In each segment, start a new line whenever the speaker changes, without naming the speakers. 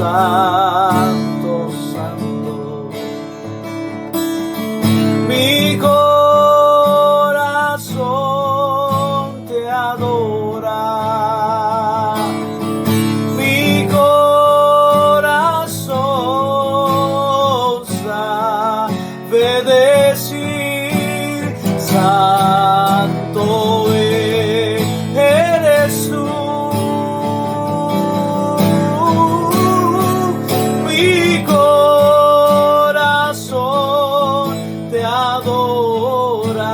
santo, santo. Mi corazón te adora. Mi corazón sabe decir santo eres tú. Mi corazón te adora.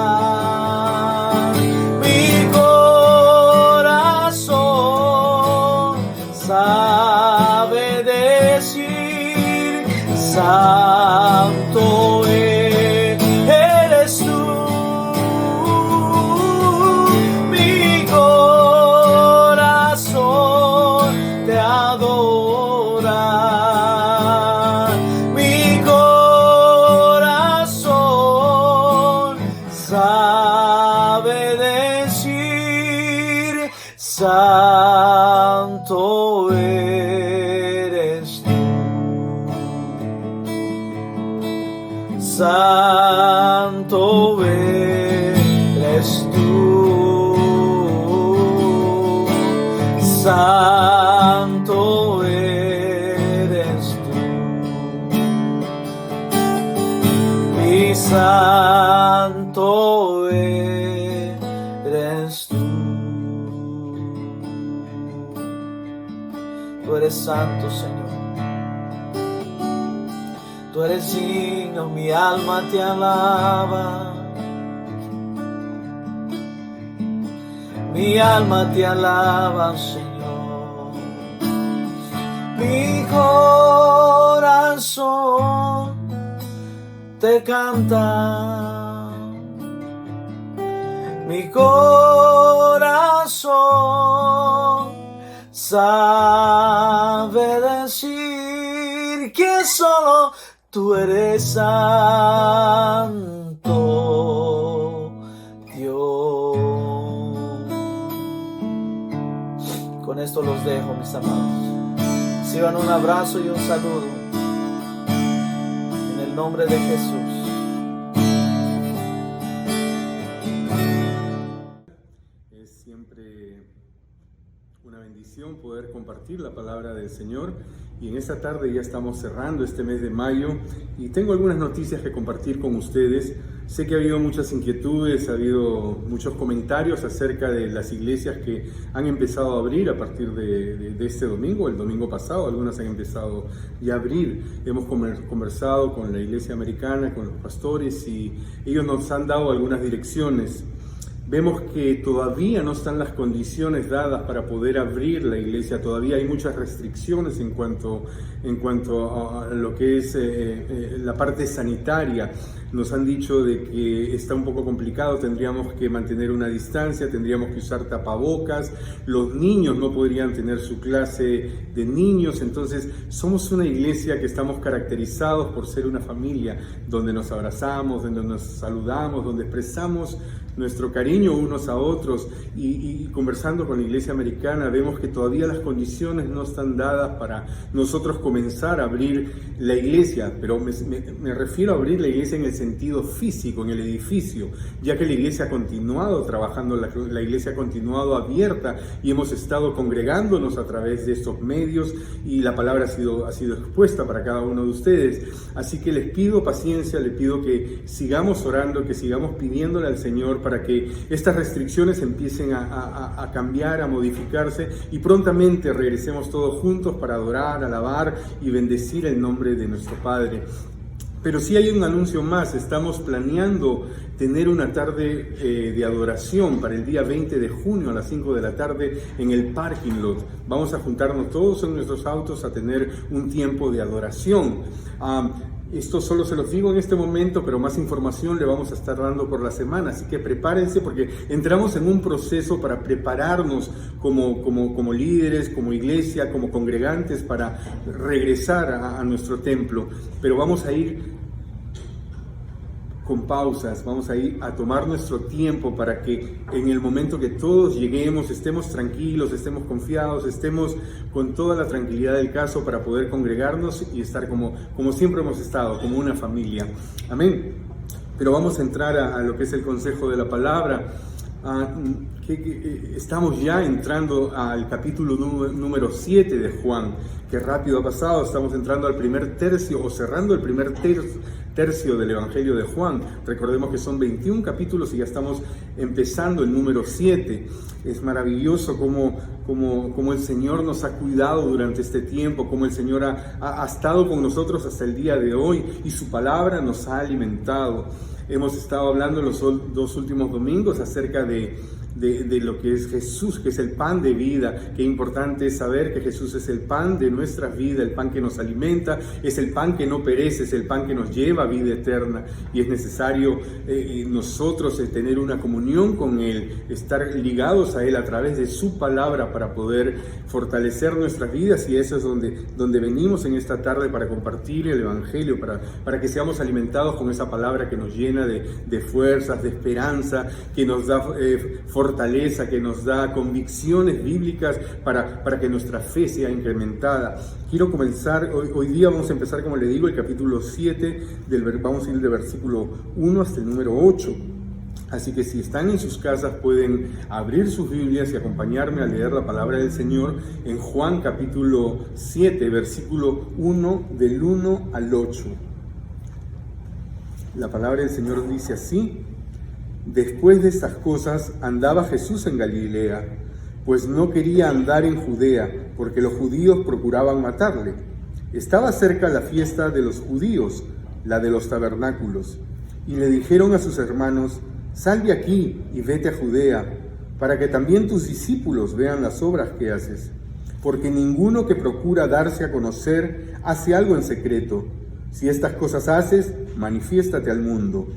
Mi corazón sabe decir santo eres tú. Mi corazón te adora. Mi corazón sabe decir santo eres tú. Santo eres tú. Santo eres tú. Mi santo eres tú. Tú eres santo, Señor. Tú eres digno, mi alma te alaba. Mi alma te alaba, Señor. Mi corazón te canta. Mi corazón sabe decir que solo tú eres santo, Dios. Con esto los dejo, mis amados. Reciban un abrazo y un saludo en el nombre de Jesús.
Es siempre una bendición poder compartir la palabra del Señor. Y en esta tarde ya estamos cerrando este mes de mayo y tengo algunas noticias que compartir con ustedes. Sé que ha habido muchas inquietudes, ha habido muchos comentarios acerca de las iglesias que han empezado a abrir a partir de este domingo, el domingo pasado. Algunas han empezado ya a abrir. Hemos conversado con la iglesia americana, con los pastores, y ellos nos han dado algunas direcciones. Vemos que todavía no están las condiciones dadas para poder abrir la iglesia, todavía hay muchas restricciones en cuanto a lo que es la parte sanitaria. Nos han dicho de que está un poco complicado, tendríamos que mantener una distancia, tendríamos que usar tapabocas, los niños no podrían tener su clase de niños. Entonces somos una iglesia que estamos caracterizados por ser una familia donde nos abrazamos, donde nos saludamos, donde expresamos nuestro cariño unos a otros, y conversando con la iglesia americana vemos que todavía las condiciones no están dadas para nosotros comenzar a abrir la iglesia, pero me refiero a abrir la iglesia en el sentido físico, en el edificio, ya que la iglesia ha continuado trabajando, la iglesia ha continuado abierta y hemos estado congregándonos a través de estos medios y la palabra ha sido expuesta para cada uno de ustedes. Así que les pido paciencia, les pido que sigamos orando, que sigamos pidiéndole al Señor para que estas restricciones empiecen a cambiar, a modificarse y prontamente regresemos todos juntos para adorar, alabar y bendecir el nombre de nuestro Padre. Pero sí hay un anuncio más. Estamos planeando tener una tarde de adoración para el día 20 de junio a las 5 de la tarde en el parking lot. Vamos a juntarnos todos en nuestros autos a tener un tiempo de adoración. Esto solo se los digo en este momento, pero más información le vamos a estar dando por la semana, así que prepárense porque entramos en un proceso para prepararnos como líderes, como iglesia, como congregantes para regresar a nuestro templo, pero vamos a ir con pausas, vamos a ir a tomar nuestro tiempo para que en el momento que todos lleguemos estemos tranquilos, estemos confiados, estemos con toda la tranquilidad del caso para poder congregarnos y estar como siempre hemos estado, como una familia. Amén. Pero vamos a entrar a lo que es el consejo de la palabra. Estamos ya entrando al capítulo número 7 de Juan. Qué rápido ha pasado, estamos entrando al primer tercio o cerrando el primer tercio del Evangelio de Juan. Recordemos que son 21 capítulos y ya estamos empezando el número 7. Es maravilloso cómo el Señor nos ha cuidado durante este tiempo, cómo el Señor ha estado con nosotros hasta el día de hoy y su palabra nos ha alimentado. Hemos estado hablando en los 2 últimos domingos acerca de lo que es Jesús, que es el pan de vida. Qué importante es saber que Jesús es el pan de nuestras vidas, el pan que nos alimenta, es el pan que no perece, es el pan que nos lleva a vida eterna. Y es necesario nosotros tener una comunión con Él, estar ligados a Él a través de su palabra para poder fortalecer nuestras vidas. Y eso es donde venimos en esta tarde para compartir el Evangelio, para que seamos alimentados con esa palabra que nos llena de fuerzas, de esperanza, que nos da fortaleza, que nos da convicciones bíblicas para que nuestra fe sea incrementada. Quiero comenzar, hoy día vamos a empezar, como le digo, el capítulo 7, vamos a ir del versículo 1 hasta el número 8. Así que si están en sus casas pueden abrir sus Biblias y acompañarme a leer la palabra del Señor en Juan capítulo 7, versículo 1, del 1 al 8. La palabra del Señor dice así: Después de estas cosas andaba Jesús en Galilea, pues no quería andar en Judea, porque los judíos procuraban matarle. Estaba cerca la fiesta de los judíos, la de los tabernáculos, y le dijeron a sus hermanos: Sal de aquí y vete a Judea, para que también tus discípulos vean las obras que haces. Porque ninguno que procura darse a conocer hace algo en secreto. Si estas cosas haces, manifiéstate al mundo.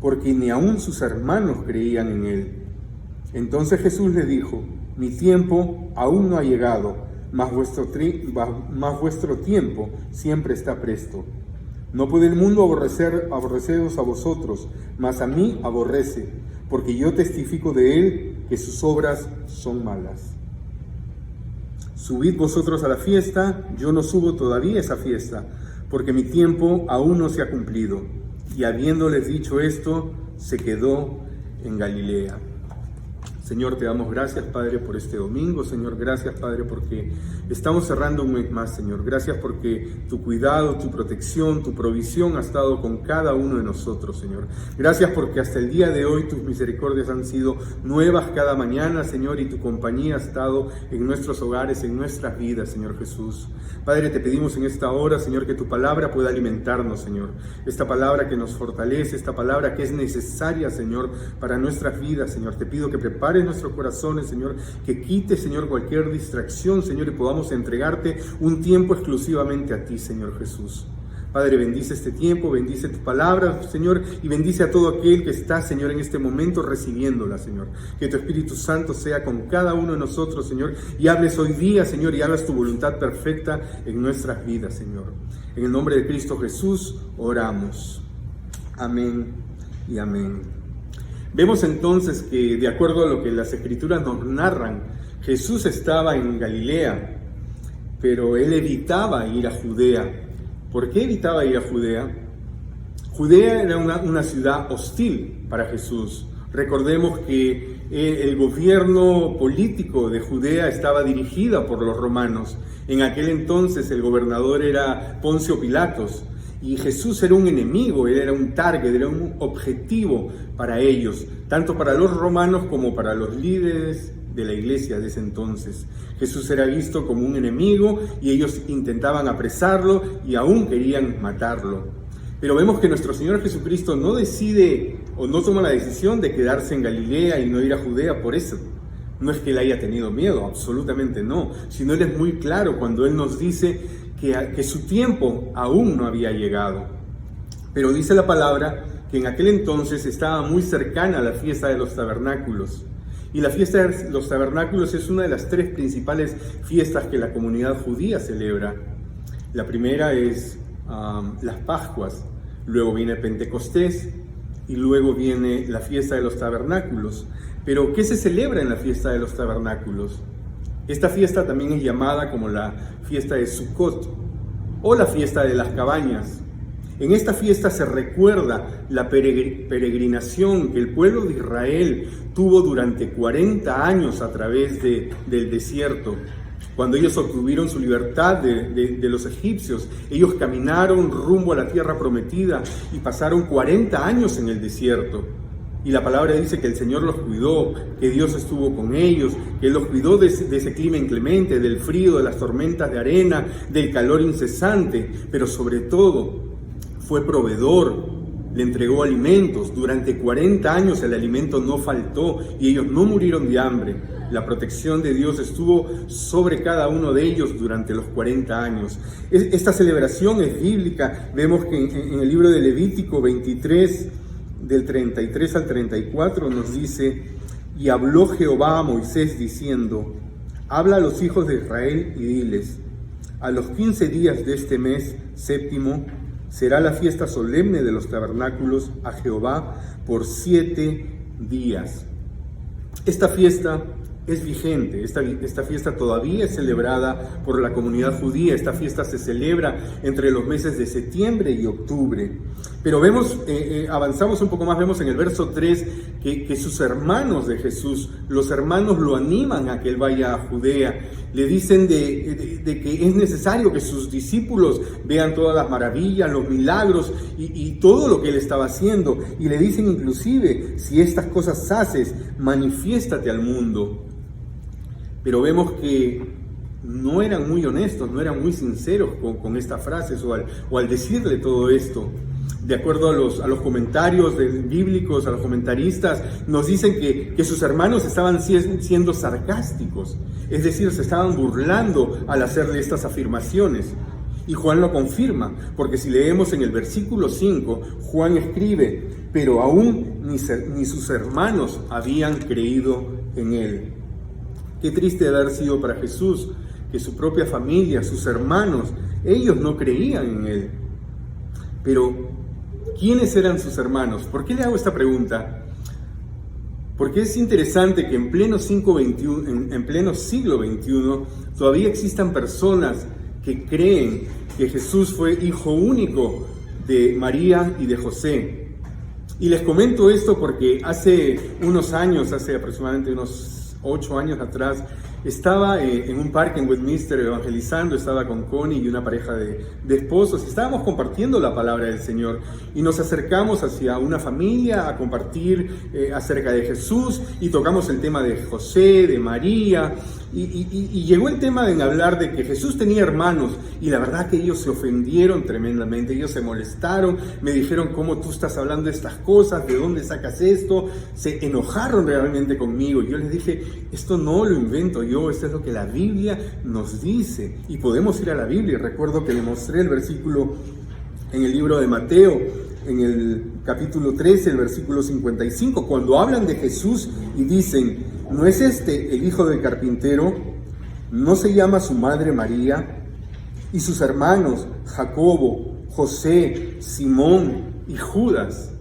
Porque ni aun sus hermanos creían en él. Entonces Jesús le dijo: Mi tiempo aún no ha llegado, mas vuestro tiempo siempre está presto. No puede el mundo aborreceros a vosotros, mas a mí aborrece, porque yo testifico de él que sus obras son malas. Subid vosotros a la fiesta, yo no subo todavía a esa fiesta, porque mi tiempo aún no se ha cumplido. Y habiéndoles dicho esto, se quedó en Galilea. Señor, te damos gracias, Padre, por este domingo. Señor, gracias, Padre, porque estamos cerrando un mes más, Señor. Gracias porque tu cuidado, tu protección, tu provisión ha estado con cada uno de nosotros, Señor. Gracias porque hasta el día de hoy tus misericordias han sido nuevas cada mañana, Señor, y tu compañía ha estado en nuestros hogares, en nuestras vidas, Señor Jesús. Padre, te pedimos en esta hora, Señor, que tu palabra pueda alimentarnos, Señor. Esta palabra que nos fortalece, esta palabra que es necesaria, Señor, para nuestras vidas, Señor. Te pido que prepares nuestros corazones, Señor, que quite, Señor, cualquier distracción, Señor, y podamos entregarte un tiempo exclusivamente a ti, Señor Jesús. Padre, bendice este tiempo, bendice tu palabra, Señor, y bendice a todo aquel que está, Señor, en este momento recibiéndola, Señor. Que tu Espíritu Santo sea con cada uno de nosotros, Señor, y hables hoy día, Señor, y hagas tu voluntad perfecta en nuestras vidas, Señor. En el nombre de Cristo Jesús oramos. Amén y amén. Vemos entonces que, de acuerdo a lo que las Escrituras nos narran, Jesús estaba en Galilea, pero él evitaba ir a Judea. ¿Por qué evitaba ir a Judea? Judea era una ciudad hostil para Jesús. Recordemos que el gobierno político de Judea estaba dirigida por los romanos. En aquel entonces el gobernador era Poncio Pilatos. Y Jesús era un enemigo, él era un target, era un objetivo para ellos, tanto para los romanos como para los líderes de la iglesia de ese entonces. Jesús era visto como un enemigo y ellos intentaban apresarlo y aún querían matarlo. Pero vemos que nuestro Señor Jesucristo no decide o no toma la decisión de quedarse en Galilea y no ir a Judea por eso. No es que él haya tenido miedo, absolutamente no, sino él es muy claro cuando él nos dice que su tiempo aún no había llegado. Pero dice la palabra que en aquel entonces estaba muy cercana a la fiesta de los tabernáculos. Y la fiesta de los tabernáculos es una de las 3 principales fiestas que la comunidad judía celebra. La primera es las Pascuas, luego viene Pentecostés y luego viene la fiesta de los tabernáculos. Pero, ¿qué se celebra en la fiesta de los tabernáculos? Esta fiesta también es llamada como la fiesta de Sukkot o la fiesta de las cabañas. En esta fiesta se recuerda la peregrinación que el pueblo de Israel tuvo durante 40 años a través del desierto. Cuando ellos obtuvieron su libertad de los egipcios, ellos caminaron rumbo a la tierra prometida y pasaron 40 años en el desierto. Y la palabra dice que el Señor los cuidó, que Dios estuvo con ellos, que Él los cuidó de ese clima inclemente, del frío, de las tormentas de arena, del calor incesante, pero sobre todo fue proveedor, le entregó alimentos. Durante 40 años el alimento no faltó y ellos no murieron de hambre. La protección de Dios estuvo sobre cada uno de ellos durante los 40 años. Esta celebración es bíblica. Vemos que en el libro de Levítico 23, del 33 al 34, nos dice: y habló Jehová a Moisés diciendo: habla a los hijos de Israel y diles: a los 15 días de este mes séptimo será la fiesta solemne de los tabernáculos a Jehová por 7 días. Esta fiesta es vigente, esta fiesta todavía es celebrada por la comunidad judía. Esta fiesta se celebra entre los meses de septiembre y octubre. Pero vemos, avanzamos un poco más, vemos en el verso 3 que sus hermanos de Jesús, los hermanos lo animan a que él vaya a Judea. Le dicen de que es necesario que sus discípulos vean todas las maravillas, los milagros y todo lo que él estaba haciendo. Y le dicen inclusive: si estas cosas haces, manifiéstate al mundo. Pero vemos que no eran muy honestos, no eran muy sinceros con estas frases o al decirle todo esto. De acuerdo a los comentarios bíblicos, a los comentaristas, nos dicen que sus hermanos estaban siendo sarcásticos, es decir, se estaban burlando al hacerle estas afirmaciones. Y Juan lo confirma, porque si leemos en el versículo 5, Juan escribe: pero aún ni sus hermanos habían creído en él. Qué triste haber sido para Jesús que su propia familia, sus hermanos, ellos no creían en él. Pero, ¿quiénes eran sus hermanos? ¿Por qué le hago esta pregunta? Porque es interesante que en pleno siglo XXI todavía existan personas que creen que Jesús fue hijo único de María y de José. Y les comento esto porque hace unos años, hace aproximadamente unos 8 años atrás, estaba en un parque en Westminster evangelizando. Estaba con Connie y una pareja de esposos, y estábamos compartiendo la palabra del Señor, y nos acercamos hacia una familia a compartir acerca de Jesús, y tocamos el tema de José, de María, y llegó el tema en hablar de que Jesús tenía hermanos, y la verdad que ellos se ofendieron tremendamente, ellos se molestaron, me dijeron: ¿cómo tú estás hablando de estas cosas? ¿De dónde sacas esto? Se enojaron realmente conmigo. Yo les dije: esto no lo invento yo, esto es lo que la Biblia nos dice, y podemos ir a la Biblia. Recuerdo que le mostré el versículo en el libro de Mateo, en el capítulo 13, el versículo 55, cuando hablan de Jesús y dicen: ¿no es este el hijo del carpintero? ¿No se llama su madre María? Y sus hermanos Jacobo, José, Simón y Judas.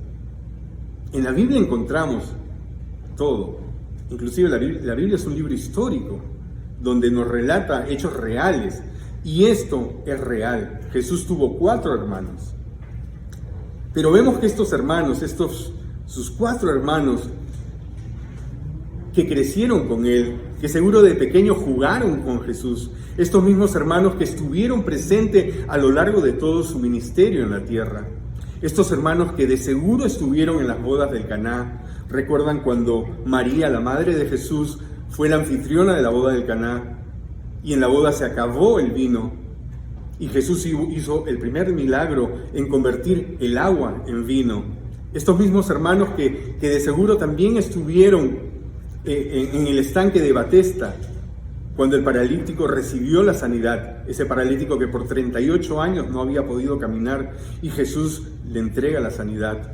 En la Biblia encontramos todo. Inclusive la Biblia es un libro histórico donde nos relata hechos reales, y esto es real. Jesús tuvo 4 hermanos, pero vemos que estos hermanos, sus 4 hermanos que crecieron con él, que seguro de pequeños jugaron con Jesús, estos mismos hermanos que estuvieron presentes a lo largo de todo su ministerio en la tierra, estos hermanos que de seguro estuvieron en las bodas del Caná. Recuerdan cuando María, la madre de Jesús, fue la anfitriona de la boda del Caná, y en la boda se acabó el vino, y Jesús hizo el primer milagro en convertir el agua en vino. Estos mismos hermanos que de seguro también estuvieron en el estanque de Batesda, cuando el paralítico recibió la sanidad, ese paralítico que por 38 años no había podido caminar, y Jesús le entrega la sanidad.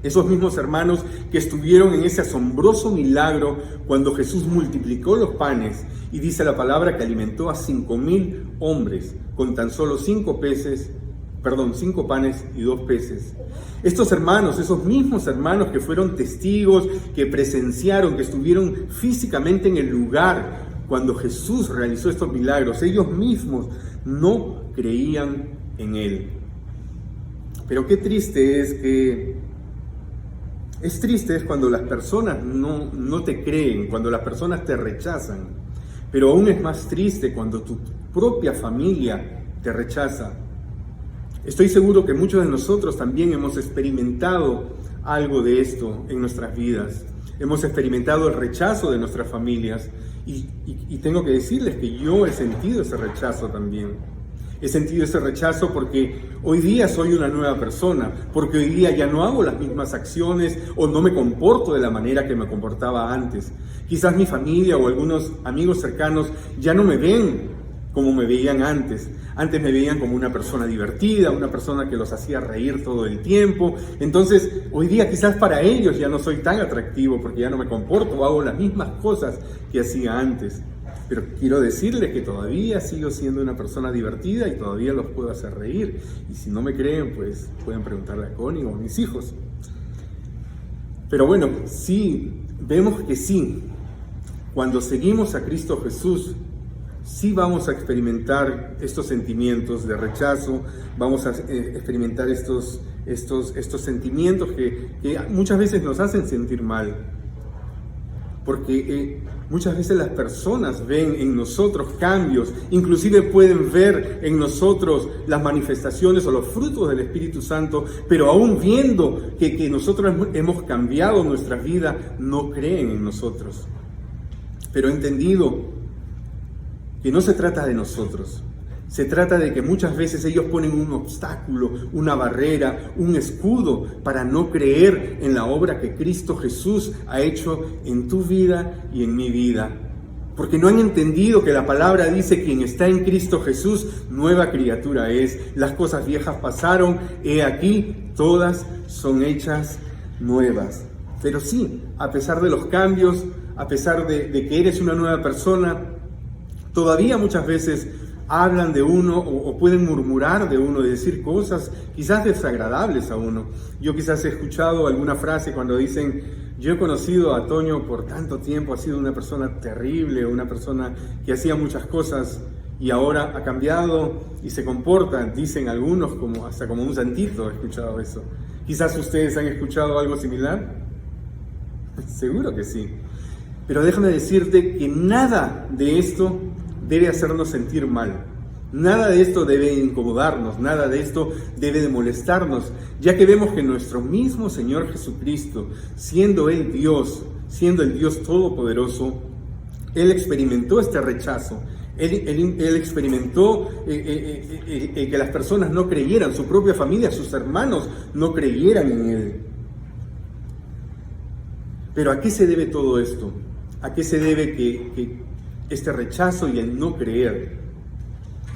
Esos mismos hermanos que estuvieron en ese asombroso milagro cuando Jesús multiplicó los panes, y dice la palabra que alimentó a 5,000 hombres con tan solo 5 peces 5 panes y 2 peces. Estos hermanos, esos mismos hermanos que fueron testigos, que presenciaron, que estuvieron físicamente en el lugar cuando Jesús realizó estos milagros, ellos mismos no creían en Él. Pero qué triste es cuando las personas no te creen, cuando las personas te rechazan. Pero aún es más triste cuando tu propia familia te rechaza. Estoy seguro que muchos de nosotros también hemos experimentado algo de esto en nuestras vidas. Hemos experimentado el rechazo de nuestras familias y tengo que decirles que yo he sentido ese rechazo también. He sentido ese rechazo porque hoy día soy una nueva persona, porque hoy día ya no hago las mismas acciones o no me comporto de la manera que me comportaba antes. Quizás mi familia o algunos amigos cercanos ya no me ven como me veían antes. Antes me veían como una persona divertida, una persona que los hacía reír todo el tiempo. Entonces, hoy día quizás para ellos ya no soy tan atractivo porque ya no me comporto o hago las mismas cosas que hacía antes. Pero quiero decirles que todavía sigo siendo una persona divertida y todavía los puedo hacer reír. Y si no me creen, pues pueden preguntarle a Connie o a mis hijos. Pero bueno, sí, vemos que sí. Cuando seguimos a Cristo Jesús, sí vamos a experimentar estos sentimientos de rechazo, vamos a experimentar estos sentimientos que muchas veces nos hacen sentir mal. Porque muchas veces las personas ven en nosotros cambios, inclusive pueden ver en nosotros las manifestaciones o los frutos del Espíritu Santo, pero aún viendo que nosotros hemos cambiado nuestra vida, no creen en nosotros. Pero he entendido que no se trata de nosotros. Se trata de que muchas veces ellos ponen un obstáculo, una barrera, un escudo para no creer en la obra que Cristo Jesús ha hecho en tu vida y en mi vida. Porque no han entendido que la palabra dice: quien está en Cristo Jesús, nueva criatura es. Las cosas viejas pasaron, he aquí, todas son hechas nuevas. Pero sí, a pesar de los cambios, a pesar de que eres una nueva persona, todavía muchas veces hablan de uno o pueden murmurar de uno, de decir cosas quizás desagradables a uno. Yo quizás he escuchado alguna frase cuando dicen: yo he conocido a Toño por tanto tiempo, ha sido una persona terrible, una persona que hacía muchas cosas y ahora ha cambiado y se comporta, dicen algunos, hasta como un santito. He escuchado eso. Quizás ustedes han escuchado algo similar. Seguro que sí. Pero déjame decirte que nada de esto debe hacernos sentir mal. Nada de esto debe incomodarnos, nada de esto debe de molestarnos, ya que vemos que nuestro mismo Señor Jesucristo, siendo Él Dios, siendo el Dios Todopoderoso, Él experimentó este rechazo. Él experimentó que las personas no creyeran, su propia familia, sus hermanos no creyeran en Él. Pero ¿a qué se debe todo esto? ¿A qué se debe que este rechazo y el no creer?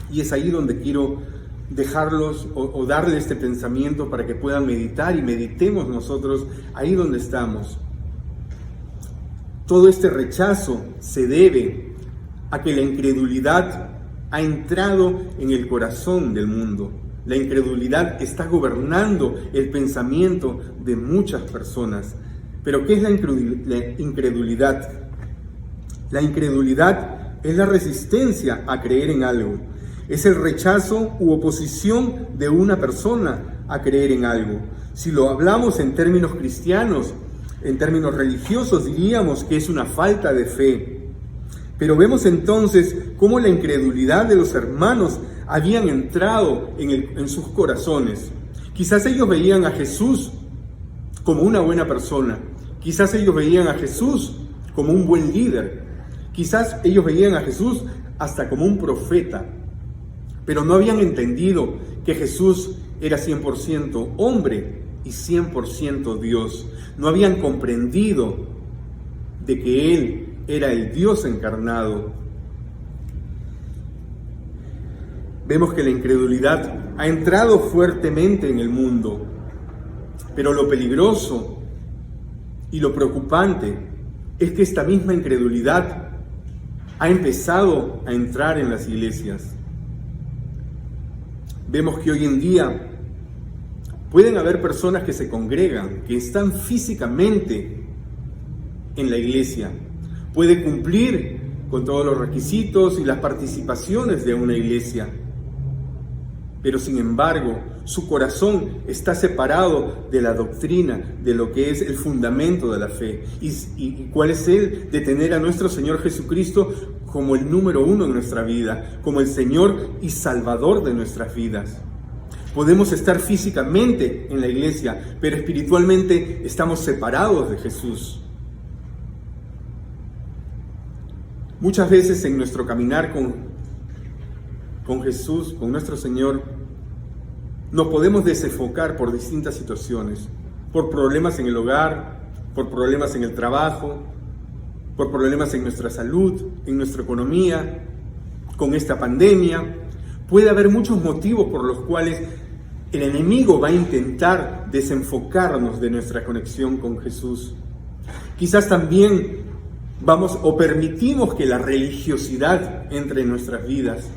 Y es ahí donde quiero dejarlos o darle este pensamiento para que puedan meditar y meditemos nosotros ahí donde estamos. Todo este rechazo se debe a que la incredulidad ha entrado en el corazón del mundo. La incredulidad está gobernando el pensamiento de muchas personas. Pero ¿qué es la incredulidad? La incredulidad es la resistencia a creer en algo. Es el rechazo u oposición de una persona a creer en algo. Si lo hablamos en términos cristianos, en términos religiosos, diríamos que es una falta de fe. Pero vemos entonces cómo la incredulidad de los hermanos habían entrado en sus corazones. Quizás ellos veían a Jesús como una buena persona. Quizás ellos veían a Jesús como un buen líder. Quizás ellos veían a Jesús hasta como un profeta. Pero no habían entendido que Jesús era 100% hombre y 100% Dios. No habían comprendido de que Él era el Dios encarnado. Vemos que la incredulidad ha entrado fuertemente en el mundo. Pero lo peligroso y lo preocupante es que esta misma incredulidad ha empezado a entrar en las iglesias. Vemos que hoy en día pueden haber personas que se congregan, que están físicamente en la iglesia, puede cumplir con todos los requisitos y las participaciones de una iglesia, pero sin embargo su corazón está separado de la doctrina, de lo que es el fundamento de la fe. ¿Y cuál es el de tener a nuestro Señor Jesucristo como el número uno en nuestra vida, como el Señor y Salvador de nuestras vidas? Podemos estar físicamente en la iglesia, pero espiritualmente estamos separados de Jesús. Muchas veces en nuestro caminar con Jesús, con nuestro Señor, nos podemos desenfocar por distintas situaciones, por problemas en el hogar, por problemas en el trabajo, por problemas en nuestra salud, en nuestra economía, con esta pandemia. Puede haber muchos motivos por los cuales el enemigo va a intentar desenfocarnos de nuestra conexión con Jesús. Quizás también permitimos que la religiosidad entre en nuestras vidas.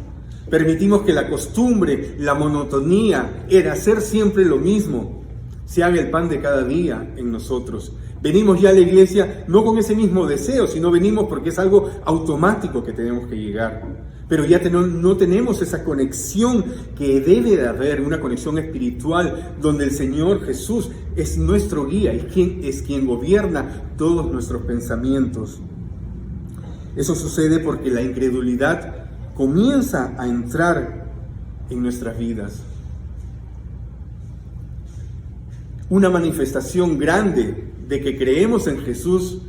Permitimos que la costumbre, la monotonía, el hacer siempre lo mismo, se haga el pan de cada día en nosotros. Venimos ya a la iglesia no con ese mismo deseo, sino venimos porque es algo automático que tenemos que llegar. Pero ya no tenemos esa conexión que debe de haber, una conexión espiritual, donde el Señor Jesús es nuestro guía, es quien gobierna todos nuestros pensamientos. Eso sucede porque la incredulidad comienza a entrar en nuestras vidas. Una manifestación grande de que creemos en Jesús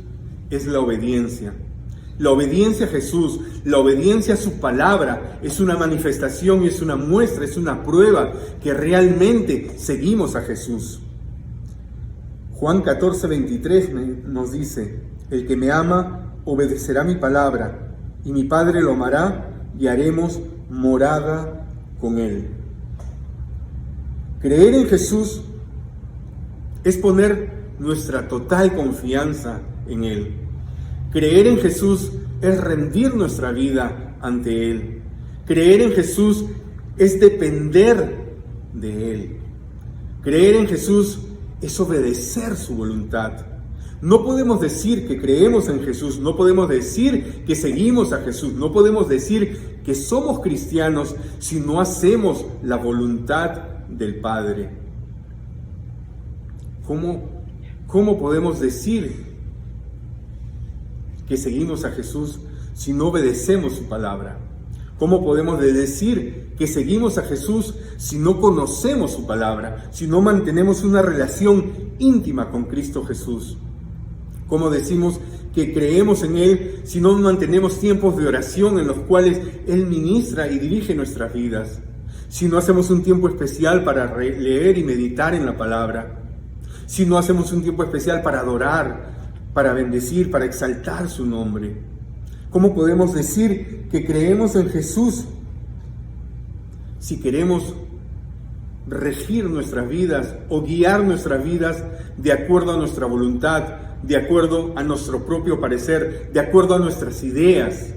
es la obediencia. La obediencia a Jesús, la obediencia a su palabra, es una manifestación, es una muestra, es una prueba que realmente seguimos a Jesús. Juan 14:23 nos dice: el que me ama obedecerá mi palabra, y mi Padre lo amará, y haremos morada con él. Creer en Jesús es poner nuestra total confianza en Él. Creer en Jesús es rendir nuestra vida ante Él. Creer en Jesús es depender de Él. Creer en Jesús es obedecer su voluntad. No podemos decir que creemos en Jesús, no podemos decir que seguimos a Jesús, no podemos decir que somos cristianos si no hacemos la voluntad del Padre. ¿Cómo podemos decir que seguimos a Jesús si no obedecemos su palabra? ¿Cómo podemos decir que seguimos a Jesús si no conocemos su palabra, si no mantenemos una relación íntima con Cristo Jesús? ¿Cómo decimos que creemos en Él si no mantenemos tiempos de oración en los cuales Él ministra y dirige nuestras vidas? Si no hacemos un tiempo especial para leer y meditar en la palabra. Si no hacemos un tiempo especial para adorar, para bendecir, para exaltar su nombre. ¿Cómo podemos decir que creemos en Jesús si queremos regir nuestras vidas o guiar nuestras vidas de acuerdo a nuestra voluntad, de acuerdo a nuestro propio parecer, de acuerdo a nuestras ideas?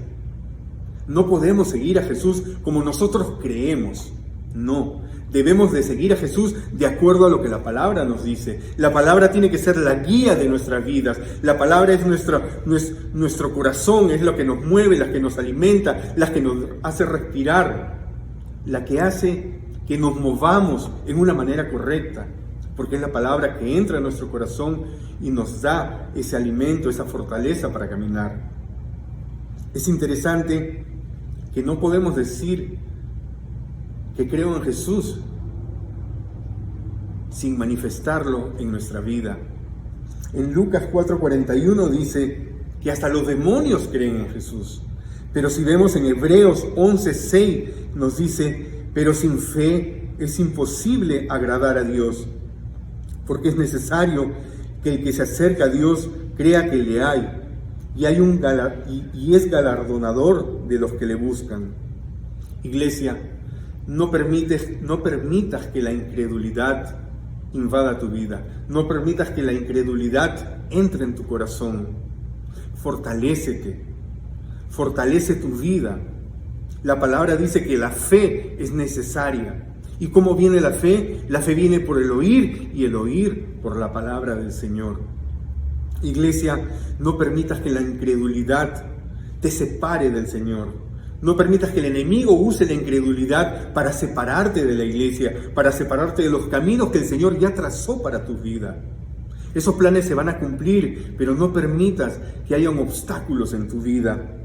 No podemos seguir a Jesús como nosotros creemos. No, debemos de seguir a Jesús de acuerdo a lo que la palabra nos dice. La palabra tiene que ser la guía de nuestras vidas. La palabra es nuestro corazón, es lo que nos mueve, la que nos alimenta, la que nos hace respirar, la que hace que nos movamos en una manera correcta, porque es la palabra que entra en nuestro corazón y nos da ese alimento, esa fortaleza para caminar. Es interesante que no podemos decir que creo en Jesús sin manifestarlo en nuestra vida. En Lucas 4:41 dice que hasta los demonios creen en Jesús. Pero si vemos en Hebreos 11:6 nos dice: pero sin fe es imposible agradar a Dios, porque es necesario que el que se acerca a Dios crea que le hay, y es galardonador de los que le buscan. Iglesia, no permitas que la incredulidad invada tu vida. No permitas que la incredulidad entre en tu corazón. Fortalécete. Fortalece tu vida. La palabra dice que la fe es necesaria. ¿Y cómo viene la fe? La fe viene por el oír y el oír por la palabra del Señor. Iglesia, no permitas que la incredulidad te separe del Señor. No permitas que el enemigo use la incredulidad para separarte de la iglesia, para separarte de los caminos que el Señor ya trazó para tu vida. Esos planes se van a cumplir, pero no permitas que hayan obstáculos en tu vida.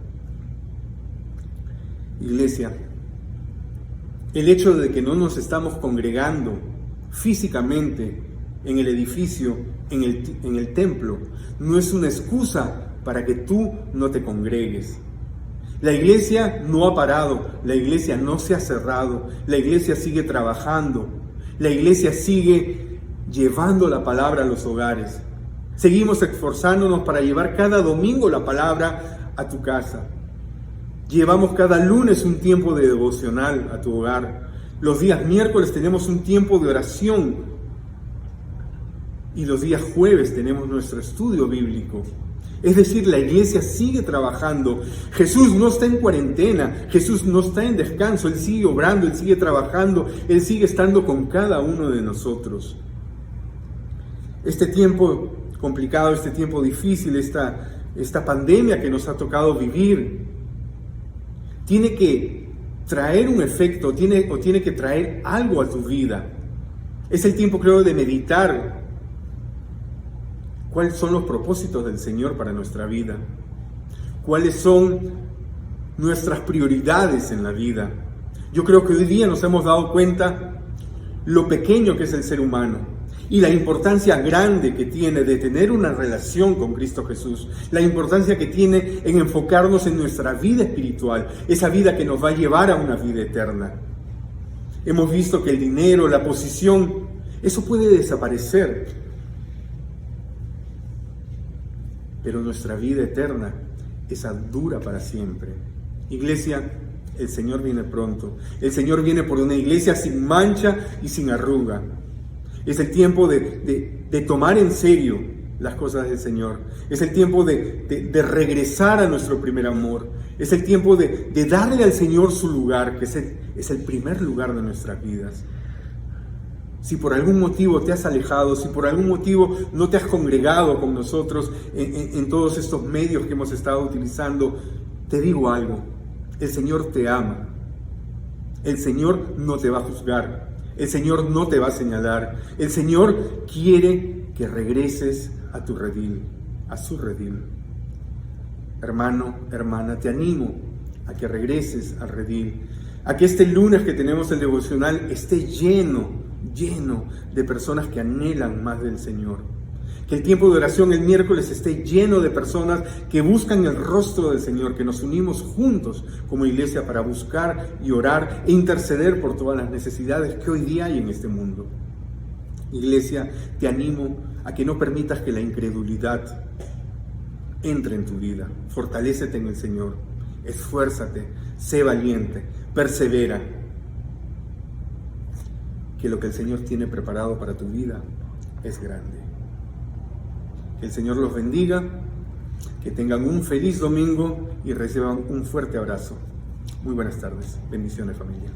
Iglesia, el hecho de que no nos estamos congregando físicamente en el edificio, en el templo, no es una excusa para que tú no te congregues. La iglesia no ha parado, la iglesia no se ha cerrado, la iglesia sigue trabajando, la iglesia sigue llevando la palabra a los hogares. Seguimos esforzándonos para llevar cada domingo la palabra a tu casa. Llevamos cada lunes un tiempo de devocional a tu hogar. Los días miércoles tenemos un tiempo de oración. Y los días jueves tenemos nuestro estudio bíblico. Es decir, la iglesia sigue trabajando. Jesús no está en cuarentena. Jesús no está en descanso. Él sigue obrando, Él sigue trabajando. Él sigue estando con cada uno de nosotros. Este tiempo complicado, este tiempo difícil, esta pandemia que nos ha tocado vivir, tiene que traer un efecto, tiene que traer algo a tu vida. Es el tiempo, creo, de meditar cuáles son los propósitos del Señor para nuestra vida, cuáles son nuestras prioridades en la vida. Yo creo que hoy día nos hemos dado cuenta lo pequeño que es el ser humano y la importancia grande que tiene de tener una relación con Cristo Jesús, la importancia que tiene en enfocarnos en nuestra vida espiritual, esa vida que nos va a llevar a una vida eterna. Hemos visto que el dinero, la posición, eso puede desaparecer, pero nuestra vida eterna, esa dura para siempre. Iglesia, el Señor viene pronto. El Señor viene por una iglesia sin mancha y sin arruga. Es el tiempo de tomar en serio las cosas del Señor. Es el tiempo de regresar a nuestro primer amor. Es el tiempo de darle al Señor su lugar, que es el primer lugar de nuestras vidas. Si por algún motivo te has alejado, si por algún motivo no te has congregado con nosotros en todos estos medios que hemos estado utilizando, te digo algo, el Señor te ama. El Señor no te va a juzgar. El Señor no te va a señalar. El Señor quiere que regreses a tu redil, a su redil. Hermano, hermana, te animo a que regreses al redil, a que este lunes que tenemos el devocional esté lleno de personas que anhelan más del Señor. Que el tiempo de oración el miércoles esté lleno de personas que buscan el rostro del Señor, que nos unimos juntos como iglesia para buscar y orar e interceder por todas las necesidades que hoy día hay en este mundo. Iglesia, te animo a que no permitas que la incredulidad entre en tu vida. Fortalécete en el Señor, esfuérzate, sé valiente, persevera. Que lo que el Señor tiene preparado para tu vida es grande. Que el Señor los bendiga, que tengan un feliz domingo y reciban un fuerte abrazo. Muy buenas tardes. Bendiciones, familia.